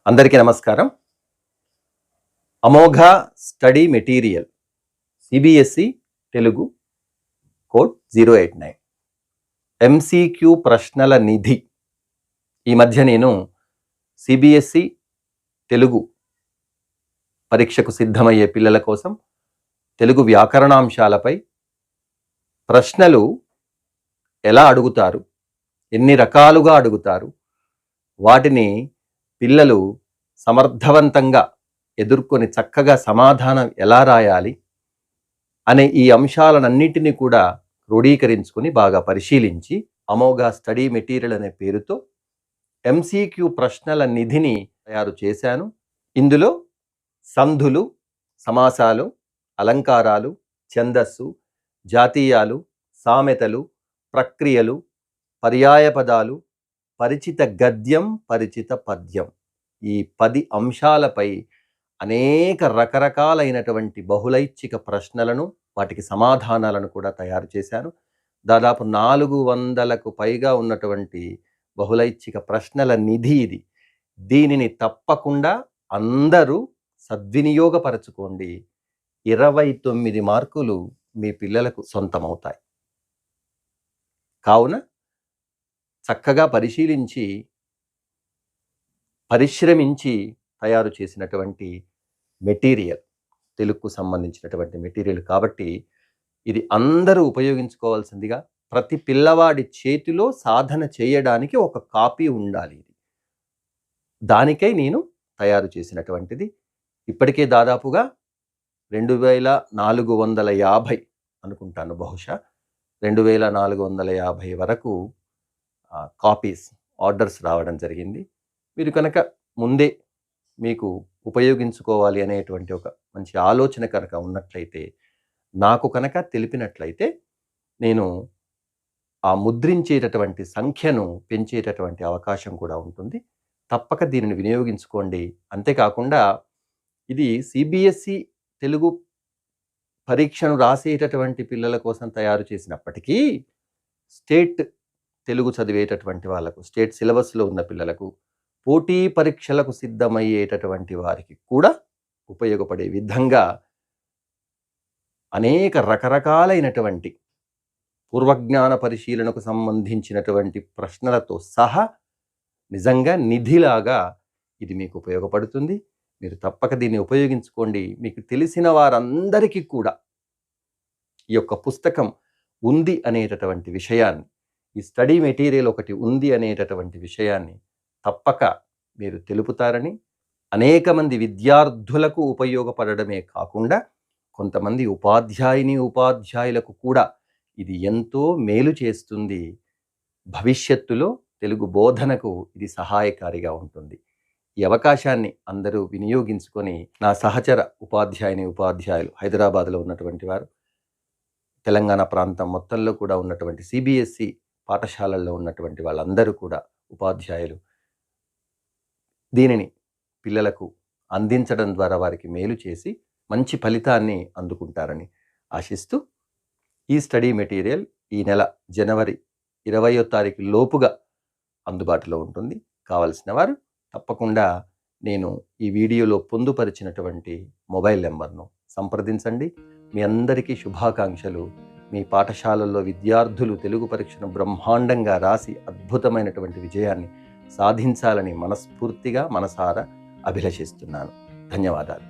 అందరికీ నమస్కారం. Amogha study material CBSE Telugu code 089 MCQ ప్రశ్నల నిధి. ఈ మధ్య నేను సిబిఎస్ఈ తెలుగు పరీక్షకు సిద్ధమయ్యే పిల్లల కోసం తెలుగు వ్యాకరణాంశాలపై ప్రశ్నలు ఎలా అడుగుతారు, ఎన్ని రకాలుగా అడుగుతారు, వాటిని పిల్లలు సమర్థవంతంగా ఎదుర్కొని చక్కగా సమాధానం ఎలా రాయాలి అనే ఈ అంశాలన్నింటినీ కూడా క్రోడీకరించుకొని బాగా పరిశీలించి అమోఘ స్టడీ మెటీరియల్ అనే పేరుతో ఎంసీక్యూ ప్రశ్నల నిధిని తయారు చేశాను. ఇందులో సంధులు, సమాసాలు, అలంకారాలు, ఛందస్సు, జాతీయాలు, సామెతలు, ప్రక్రియలు, పర్యాయ పదాలు, పరిచిత గద్యం, పరిచిత పద్యం, ఈ 10 అంశాలపై అనేక రకరకాలైనటువంటి బహుళైచ్ఛిక ప్రశ్నలను, వాటికి సమాధానాలను కూడా తయారు చేశాను. దాదాపు 400కు పైగా ఉన్నటువంటి బహుళైచ్ఛిక ప్రశ్నల నిధి ఇది. దీనిని తప్పకుండా అందరూ సద్వినియోగపరచుకోండి. 29 మార్కులు మీ పిల్లలకు సొంతమవుతాయి. కావున చక్కగా పరిశీలించి పరిశ్రమించి తయారు చేసినటువంటి మెటీరియల్, తెలుగుకు సంబంధించినటువంటి మెటీరియల్ కాబట్టి ఇది అందరూ ఉపయోగించుకోవాల్సిందిగా, ప్రతి పిల్లవాడి చేతిలో సాధన చేయడానికి ఒక కాపీ ఉండాలి. ఇది దానికై నేను తయారు చేసినటువంటిది. ఇప్పటికే దాదాపుగా 2450 అనుకుంటాను, బహుశా 2450 వరకు కాపీస్, ఆర్డర్స్ రావడం జరిగింది. మీరు కనుక ముందే మీకు ఉపయోగించుకోవాలి అనేటువంటి ఒక మంచి ఆలోచన కనుక ఉన్నట్లయితే, నాకు కనుక తెలిపినట్లయితే నేను ఆ ముద్రించేటటువంటి సంఖ్యను పెంచేటటువంటి అవకాశం కూడా ఉంటుంది. తప్పక దీనిని వినియోగించుకోండి. అంతేకాకుండా ఇది సిబిఎస్ఈ తెలుగు పరీక్షను రాసేటటువంటి పిల్లల కోసం తయారు చేసినప్పటికీ స్టేట్ తెలుగు చదివేటటువంటి వాళ్ళకు, స్టేట్ సిలబస్లో ఉన్న పిల్లలకు, పోటీ పరీక్షలకు సిద్ధమయ్యేటటువంటి వారికి కూడా ఉపయోగపడే విధంగా అనేక రకరకాలైనటువంటి పూర్వజ్ఞాన పరిశీలనకు సంబంధించినటువంటి ప్రశ్నలతో సహా నిజంగా నిధిలాగా ఇది మీకు ఉపయోగపడుతుంది. మీరు తప్పక దీన్ని ఉపయోగించుకోండి. మీకు తెలిసిన వారందరికీ కూడా ఈ యొక్క పుస్తకం ఉంది అనేటటువంటి విషయాన్ని, ఈ స్టడీ మెటీరియల్ ఒకటి ఉంది అనేటటువంటి విషయాన్ని తప్పక మీరు తెలుపుతారని, అనేక మంది విద్యార్థులకు ఉపయోగపడడమే కాకుండా కొంతమంది ఉపాధ్యాయులకు కూడా ఇది ఎంతో మేలు చేస్తుంది. భవిష్యత్తులో తెలుగు బోధనకు ఇది సహాయకారిగా ఉంటుంది. ఈ అవకాశాన్ని అందరూ వినియోగించుకొని, నా సహచర ఉపాధ్యాయులు హైదరాబాద్లో ఉన్నటువంటి వారు, తెలంగాణ ప్రాంతం మొత్తంలో కూడా ఉన్నటువంటి సిబిఎస్ఈ పాఠశాలల్లో ఉన్నటువంటి వాళ్ళందరూ కూడా ఉపాధ్యాయులు దీనిని పిల్లలకు అందించడం ద్వారా వారికి మేలు చేసి మంచి ఫలితాన్ని అందుకుంటారని ఆశిస్తూ, ఈ స్టడీ మెటీరియల్ ఈ నెల జనవరి 20వ తారీఖు లోపుగా అందుబాటులో ఉంటుంది. కావలసిన వారు తప్పకుండా నేను ఈ వీడియోలో పొందుపరిచినటువంటి మొబైల్ నెంబర్ను సంప్రదించండి. మీ అందరికీ శుభాకాంక్షలు. మీ పాఠశాలల్లో విద్యార్థులు తెలుగు పరీక్షను బ్రహ్మాండంగా రాసి అద్భుతమైనటువంటి విజయాన్ని సాధించాలని మనస్ఫూర్తిగా, మనసారా అభిలషిస్తున్నాను. ధన్యవాదాలు.